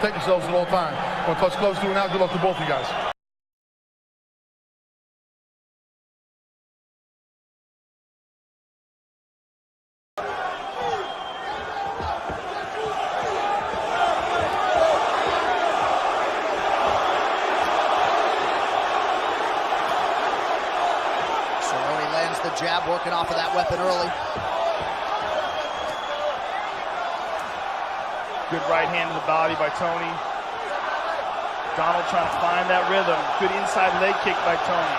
protect yourselves at all times. What Coach Clove's doing now, good luck to both of you guys. The jab, working off of that weapon early. Good right hand to the body by Tony. Donald trying to find that rhythm. Good inside leg kick by Tony.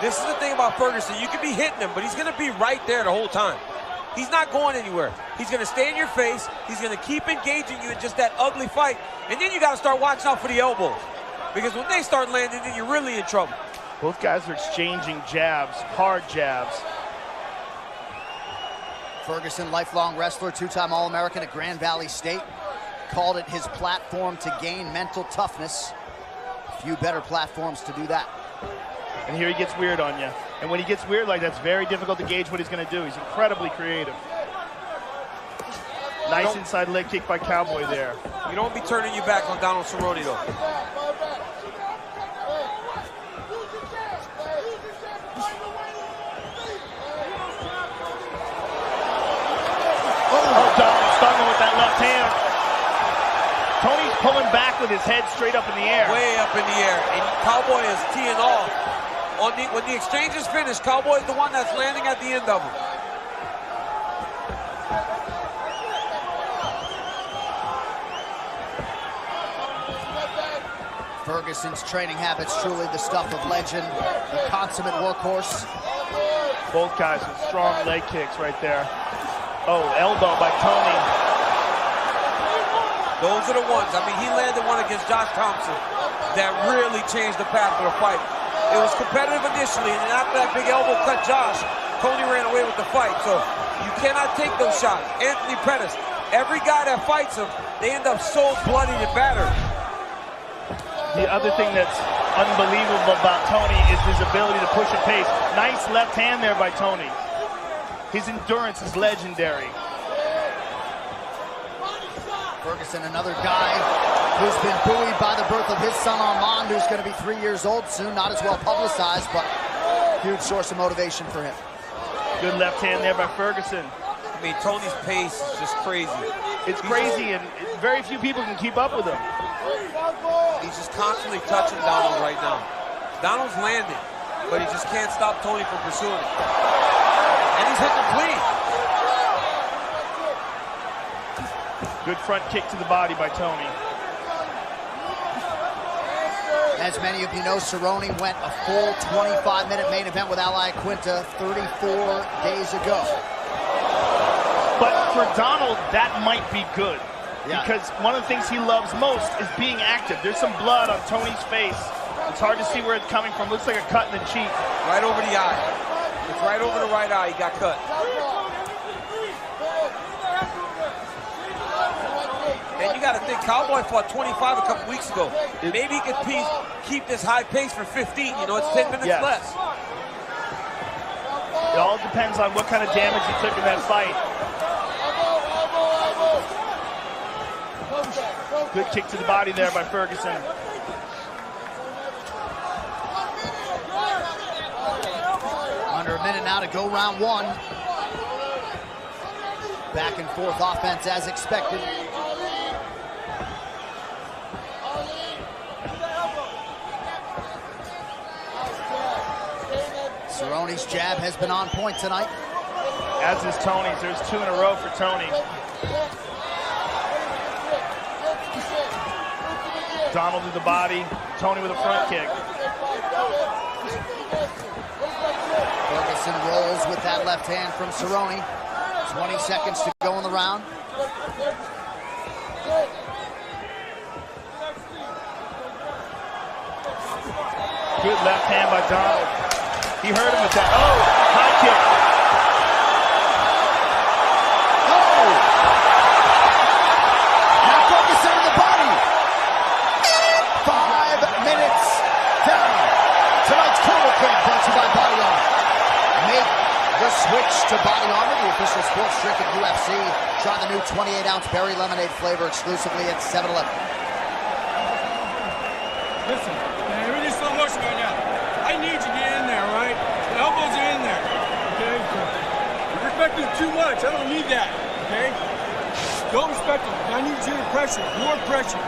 This is the thing about Ferguson. You can be hitting him, but he's going to be right there the whole time. He's not going anywhere. He's going to stay in your face. He's going to keep engaging you in just that ugly fight. And then you got to start watching out for the elbows. Because when they start landing, then you're really in trouble. Both guys are exchanging jabs, hard jabs. Ferguson, lifelong wrestler, two-time All-American at Grand Valley State. Called it his platform to gain mental toughness. Few better platforms to do that. And here he gets weird on you. And when he gets weird like that, it's very difficult to gauge what he's going to do. He's incredibly creative. Nice inside leg kick by Cowboy there. You don't be turning your back on Donald Cerrone, though. Oh, Donald stung him with that left hand. Tony's pulling back with his head straight up in the air. Way up in the air. And Cowboy is teeing off. When the exchange is finished, Cowboy is the one that's landing at the end of them. Ferguson's training habits, truly the stuff of legend, the consummate workhorse. Both guys with strong leg kicks right there. Oh, elbow by Tony. Those are the ones. I mean, he landed one against Josh Thompson that really changed the path of the fight. It was competitive initially, and then after that big elbow cut Josh, Tony ran away with the fight. So you cannot take those shots. Anthony Pettis, every guy that fights him, they end up so bloodied and battered. The other thing that's unbelievable about Tony is his ability to push a pace. Nice left hand there by Tony. His endurance is legendary. Ferguson, another guy who's been buoyed by the birth of his son Armand, who's going to be 3 years old soon. Not as well publicized, but huge source of motivation for him. Good left hand there by Ferguson. I mean, Tony's pace is just crazy. It's crazy, and very few people can keep up with him. He's just constantly touching Donald right now. Donald's landing, but he just can't stop Tony from pursuing it. And he's hitting clean. Good front kick to the body by Tony. As many of you know, Cerrone went a full 25-minute main event with Ally Quinta 34 days ago. But for Donald, that might be good. Yeah. Because one of the things he loves most is being active. There's some blood on Tony's face. It's hard to see where it's coming from. Looks like a cut in the cheek. Right over the eye. It's right over the right eye. He got cut. And you got to think, Cowboy fought 25 a couple weeks ago. Maybe he could keep this high pace for 15. You know, it's 10 minutes less. It all depends on what kind of damage he took in that fight. Good kick to the body there by Ferguson. Under a minute now to go round one. Back and forth offense as expected. Cerrone's jab has been on point tonight. As is Tony's. There's 2 in a row for Tony. Donald to the body. Tony with a front kick. Ferguson rolls with that left hand from Cerrone. 20 seconds to go in the round. Good left hand by Donald. He hurt him with that. Oh, high kick. Oh! Now Ferguson in the body. 5 minutes down. Tonight's Corner Camp brought to you by Body Armor. Make the switch to Body Armor, the official sports drink of UFC. Try the new new 28-ounce berry lemonade flavor exclusively at 7-Eleven. Listen, man, everything's slow motion right now. I need you to get in there, right? The elbows are in there, okay? You're respecting too much. I don't need that, okay? Don't respect it. I need you to pressure, more pressure.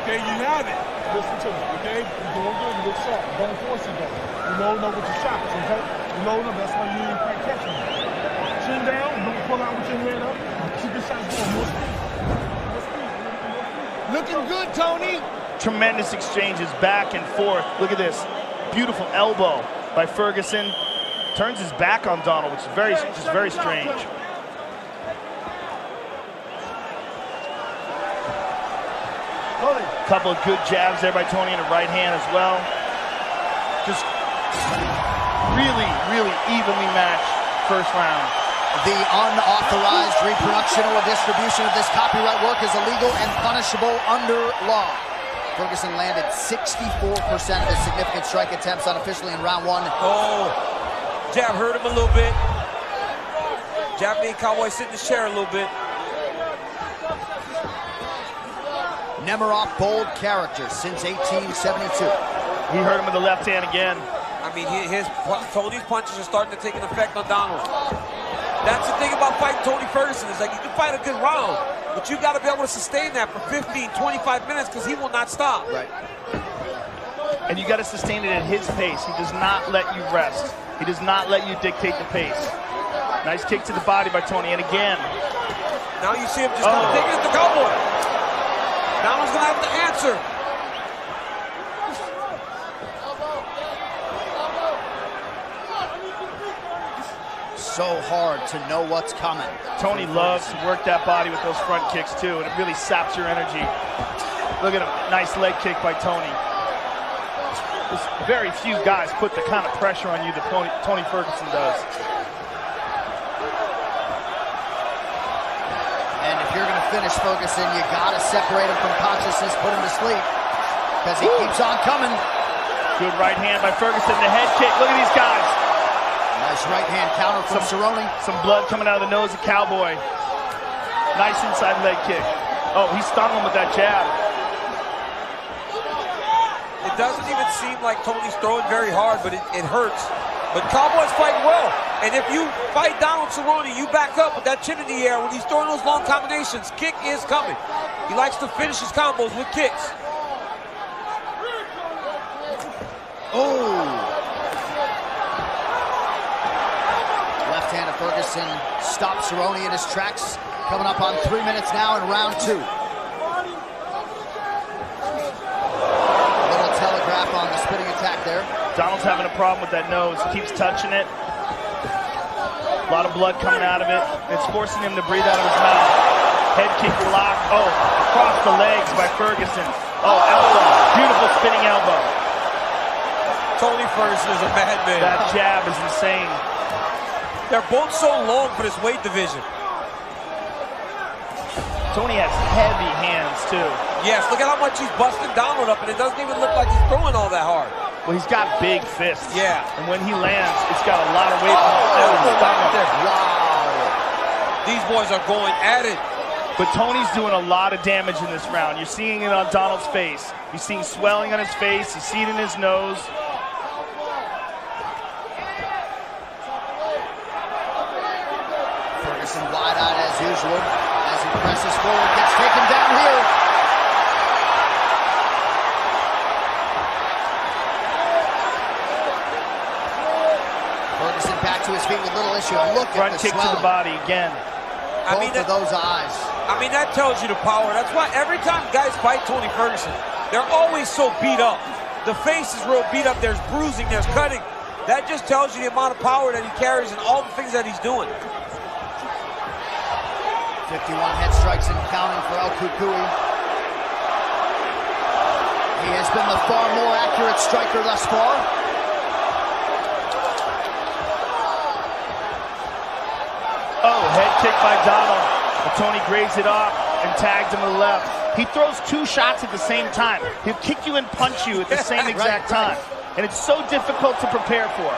Okay, you have it. Listen to me, okay? You're doing good. You look sharp. Don't force it, though. You loading up with your shots, okay? You loading up. That's why you ain't quite catching me. Chin down. Don't pull out with your head up. Keep your shots going. More speed. More speed. Looking good, Tony. Tremendous exchanges back and forth. Look at this. Beautiful elbow by Ferguson. Turns his back on Donald, which is very strange. Couple of good jabs there by Tony in the right hand as well. Just really evenly matched first round. The unauthorized reproduction or distribution of this copyright work is illegal and punishable under law. Ferguson landed 64% of his significant strike attempts unofficially in round one. Oh, jab hurt him a little bit. Jab made Cowboy sit in his chair a little bit. Nemiroff, bold character since 1872. He hurt him with the left hand again. I mean, Tony's punches are starting to take an effect on Donald. That's the thing about fighting Tony Ferguson. Is like you can fight a good round, but you got to be able to sustain that for 15, 25 minutes because he will not stop. Right. And you got to sustain it at his pace. He does not let you rest. He does not let you dictate the pace. Nice kick to the body by Tony, and again. Now you see him just kind of taking it to Cowboy. Donald's gonna have to answer. So hard to know what's coming. Tony loves to work that body with those front kicks too, and it really saps your energy. Look at him, nice leg kick by Tony. There's very few guys put the kind of pressure on you that Tony Ferguson does. And if you're going to finish Ferguson, you got to separate him from consciousness, put him to sleep, because he keeps on coming. Good right hand by Ferguson, the head kick. Look at these guys. Nice right hand counter from Cerrone. Some blood coming out of the nose of Cowboy. Nice inside leg kick. Oh, he stung him with that jab. It doesn't even seem like Tony's throwing very hard, but it hurts. But Cowboy's fighting well. And if you fight Donald Cerrone, you back up with that chin in the air when he's throwing those long combinations. Kick is coming. He likes to finish his combos with kicks. Oh! Left hand of Ferguson stops Cerrone in his tracks. Coming up on 3 minutes now in round two. Little telegraph on the spinning attack there. Donald's having a problem with that nose. He keeps touching it. A lot of blood coming out of it. It's forcing him to breathe out of his mouth. Head kick block. Oh, across the legs by Ferguson. Oh, elbow. Beautiful spinning elbow. Tony Ferguson is a madman. That jab is insane. They're both so long for this weight division. Tony has heavy hands, too. Yes, look at how much he's busting Donald up, and it doesn't even look like he's throwing all that hard. Well, he's got big fists. Yeah. And when he lands, it's got a lot of weight. Wow. These boys are going at it. But Tony's doing a lot of damage in this round. You're seeing it on Donald's face. You're seeing swelling on his face. You see it in his nose. Ferguson wide-eyed as usual. As he presses forward, gets taken down here. Ferguson back to his feet with little issue. Look Front at the kick swelling. to the body again. Both of those eyes. I mean, that tells you the power. That's why every time guys fight Tony Ferguson, they're always so beat up. The face is real beat up. There's bruising, there's cutting. That just tells you the amount of power that he carries and all the things that he's doing. 51 head strikes and counting for El Cucuy. He has been the far more accurate striker thus far. Oh, head kick by Donald. But Tony grazed it off and tagged him to the left. He throws two shots at the same time. He'll kick you and punch you at the same exact time. And it's so difficult to prepare for.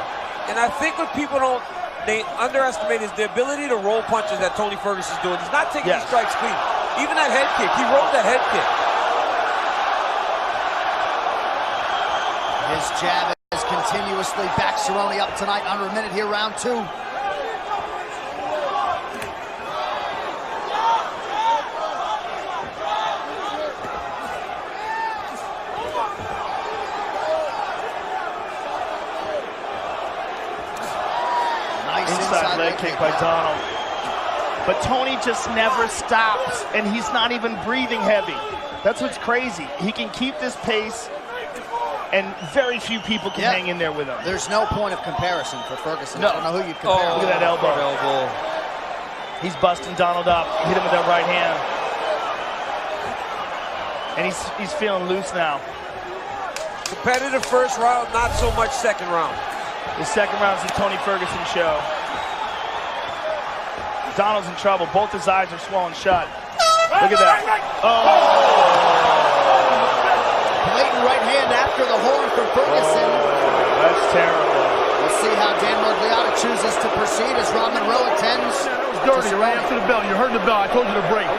And I think what people don't they underestimate is the ability to roll punches that Tony Ferguson's doing. He's not taking these strikes clean. Even that head kick, he rolled that head kick. His jab has continuously backed Cerrone up tonight. Under a minute here, round 2. Inside leg kick by Donald. But Tony just never stops, and he's not even breathing heavy. That's what's crazy. He can keep this pace, and very few people can hang in there with him. There's no point of comparison for Ferguson. No. I don't know who you'd compare. Look at that elbow. He's busting Donald up. Hit him with that right hand. And he's feeling loose now. Competitive first round, not so much second round. The second round's the Tony Ferguson show. Donald's in trouble. Both his eyes are swollen shut. Look at that. Blatant right hand after the horn from Ferguson. That's terrible. We'll see how Dan Miragliotta chooses to proceed as Ron Monroe attends. That was dirty right after the bell. You heard the bell. I told you to break.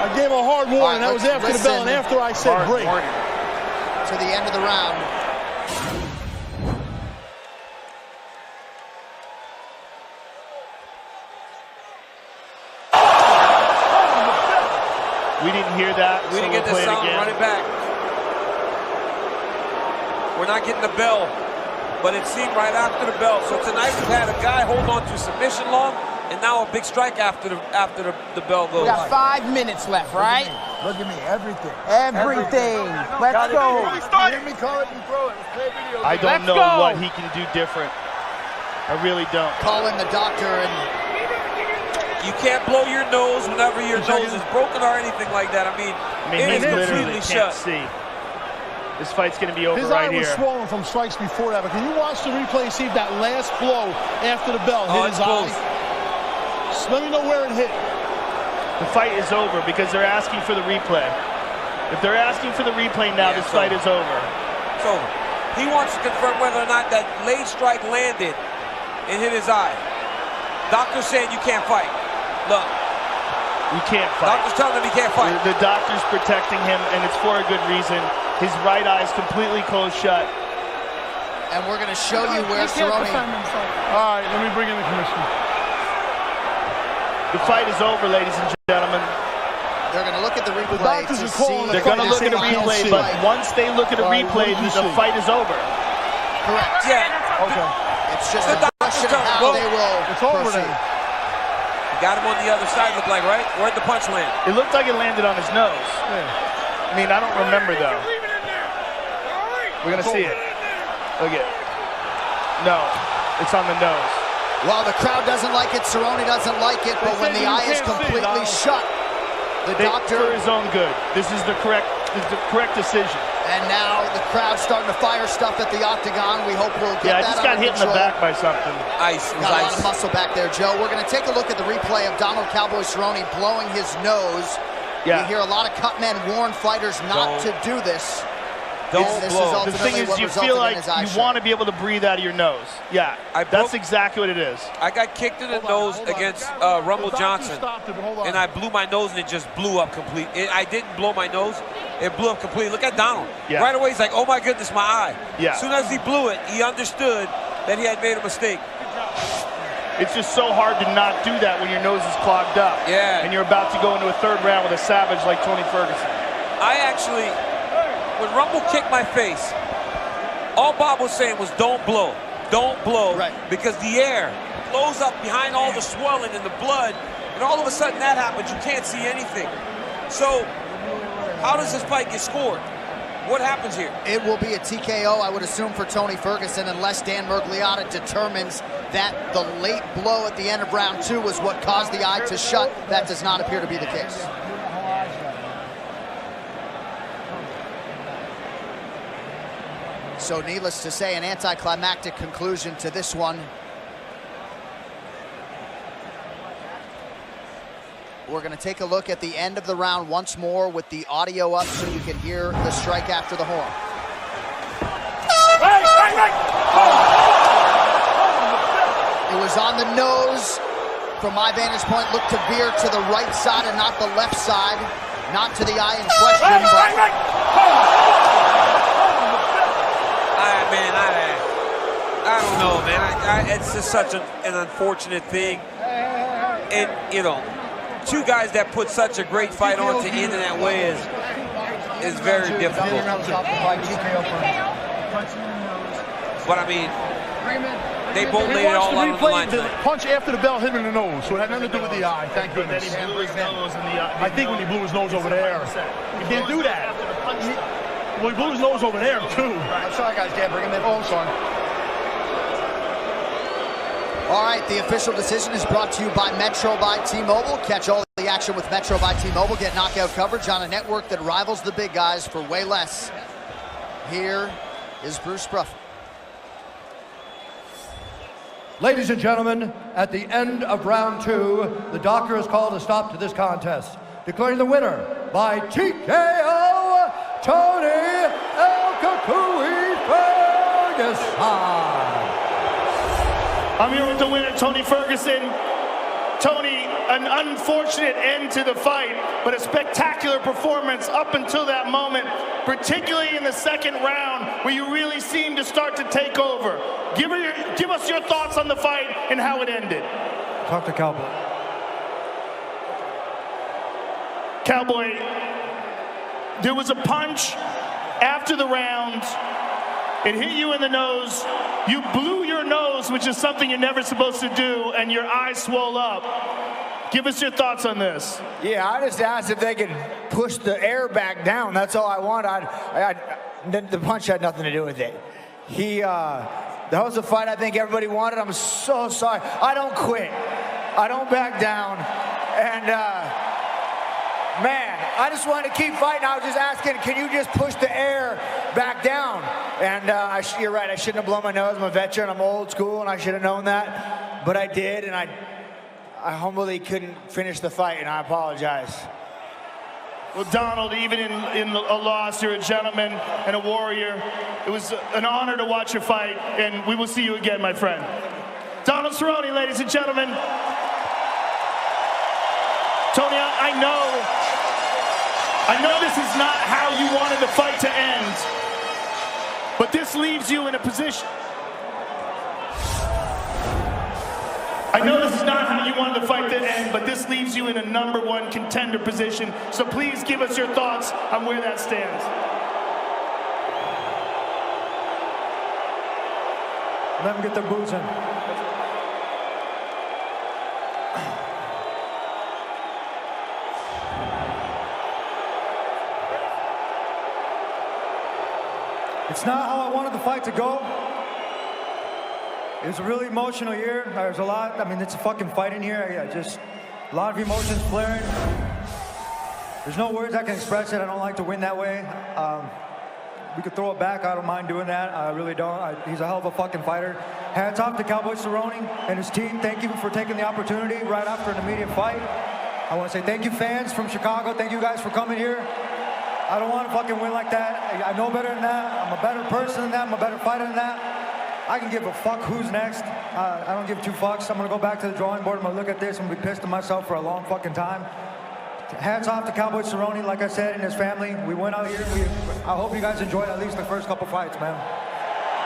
I gave a hard warning. That was after the bell and after I said break. To the end of the round. We didn't hear that. We didn't get the sound. Run it back. We're not getting the bell, but it seemed right after the bell. So tonight we've had a guy hold on to submission long, and now a big strike after the bell goes. We got 5 minutes left, right? Look at me, everything. Everything. Let's go. Hear me call it and throw it. Let's play video. I don't know what he can do different. I really don't. Call in the doctor and... You can't blow your nose whenever your nose is broken or anything like that. I mean he it is literally completely can't shut. see. This fight's going to be over His right eye was here. swollen from strikes before that, but can you watch the replay and see if that last blow after the bell hit his eye? Just let me know where it hit. The fight is over because they're asking for the replay. If they're asking for the replay now, this fight is over. It's over. He wants to confirm whether or not that late strike landed and hit his eye. Doctor's saying you can't fight. Look. You can't fight. Doctor's telling him he can't fight. The doctor's protecting him, and it's for a good reason. His right eye is completely closed shut. And we're going to show you where Cerrone... All right, let me bring in the commissioner. The fight is over, ladies and gentlemen. They're going to look at the replay. The doctors are calling. They're going to look at the replay, but once they look at the replay, the fight is over. Correct. Yeah. Okay. It's just a question of how they will proceed. Got him on the other side, looked like, right? Where'd the punch land? It looked like it landed on his nose. Yeah. I mean, I don't remember, though. We're going to see it. Look at it. No, it's on the nose. Well, the crowd doesn't like it. Cerrone doesn't like it. But when the eye is completely shut, the doctor... For his own good. This is the correct decision. And now the crowd's starting to fire stuff at the octagon. We hope we'll get that. Yeah, I just got hit in the back by something. Ice. Got a lot of muscle back there, Joe. We're going to take a look at the replay of Donald Cowboy Cerrone blowing his nose. Yeah. You hear a lot of cut men warn fighters not to do this. Don't blow. The thing is, you feel like you want to be able to breathe out of your nose. Yeah, that's exactly what it is. I got kicked in the nose against Rumble Johnson, and I blew my nose, and it just blew up complete. I didn't blow my nose. It blew up completely. Look at Donald. Yeah. Right away, he's like, oh, my goodness, my eye. Yeah. As soon as he blew it, he understood that he had made a mistake. It's just so hard to not do that when your nose is clogged up. Yeah. And you're about to go into a third round with a savage like Tony Ferguson. I actually, when Rumble kicked my face, all Bob was saying was don't blow. Don't blow. Right. Because the air blows up behind all the swelling and the blood, and all of a sudden that happens. You can't see anything. So how does this fight get scored? What happens here? It will be a TKO, I would assume, for Tony Ferguson, unless Dan Miragliotta determines that the late blow at the end of round 2 was what caused the eye to shut. That does not appear to be the case. So needless to say, an anticlimactic conclusion to this one. We're going to take a look at the end of the round once more with the audio up so you can hear the strike after the horn. It was on the nose. From my vantage point, looked to veer to the right side and not the left side. Not to the eye in question, but... I don't know, man. It's just such an unfortunate thing. And, you know, two guys that put such a great fight on to end in that way is very difficult. But, I mean, they both laid it all out on the line The tonight. punch after the bell hit him in the nose, so it had nothing to do with the eye. Thank goodness. Then he blew his nose in the eye. I think when he blew his nose over there. You can't do that. Well, he blew his nose over there, too. I'm sorry, guys. Can't bring him in. Oh, I'm sorry. All right, the official decision is brought to you by Metro by T-Mobile. Catch all the action with Metro by T-Mobile. Get knockout coverage on a network that rivals the big guys for way less. Here is Bruce Bruff. Ladies and gentlemen, at the end of round 2, the doctor has called a stop to this contest, declaring the winner by TKO, Tony El Cucuy Ferguson. I'm here with the winner, Tony Ferguson. Tony, an unfortunate end to the fight, but a spectacular performance up until that moment, particularly in the second round, where you really seemed to start to take over. Give us your thoughts on the fight and how it ended. Talk to Cowboy. Cowboy, there was a punch after the round. It hit you in the nose. You blew your nose, which is something you're never supposed to do, and your eyes swole up. Give us your thoughts on this. Yeah, I just asked if they could push the air back down. That's all I want. The punch had nothing to do with it. That was a fight I think everybody wanted. I'm so sorry. I don't quit. I don't back down. And, man, I just wanted to keep fighting. I was just asking, can you just push the air back down? And you're right, I shouldn't have blown my nose. I'm a veteran, I'm old school, and I should have known that. But I did, and I humbly couldn't finish the fight, and I apologize. Well, Donald, even in a loss, you're a gentleman and a warrior. It was an honor to watch your fight, and we will see you again, my friend. Donald Cerrone, ladies and gentlemen. Tony, I know this is not how you wanted the fight to end, but this leaves you in a position. I know this is not how you wanted the fight to end, but this leaves you in a #1 contender position. So please give us your thoughts on where that stands. Let them get their boots in. It's not how I wanted the fight to go. It was a really emotional year. There's a lot. I mean, it's a fucking fight in here. Yeah, just a lot of emotions flaring. There's no words I can express it. I don't like to win that way. We could throw it back. I don't mind doing that. I really don't. He's a hell of a fucking fighter. Hats off to Cowboy Cerrone and his team. Thank you for taking the opportunity right after an immediate fight. I want to say thank you, fans from Chicago. Thank you guys for coming here. I don't want to fucking win like that. I know better than that. I'm a better person than that. I'm a better fighter than that. I can give a fuck who's next. I don't give 2 fucks. I'm going to go back to the drawing board. I'm going to look at this. I'm going to be pissed at myself for a long fucking time. Hats off to Cowboy Cerrone, like I said, and his family. We went out here. I hope you guys enjoyed at least the first couple fights, man.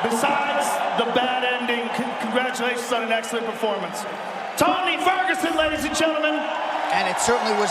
Besides the bad ending, congratulations on an excellent performance. Tony Ferguson, ladies and gentlemen. And it certainly was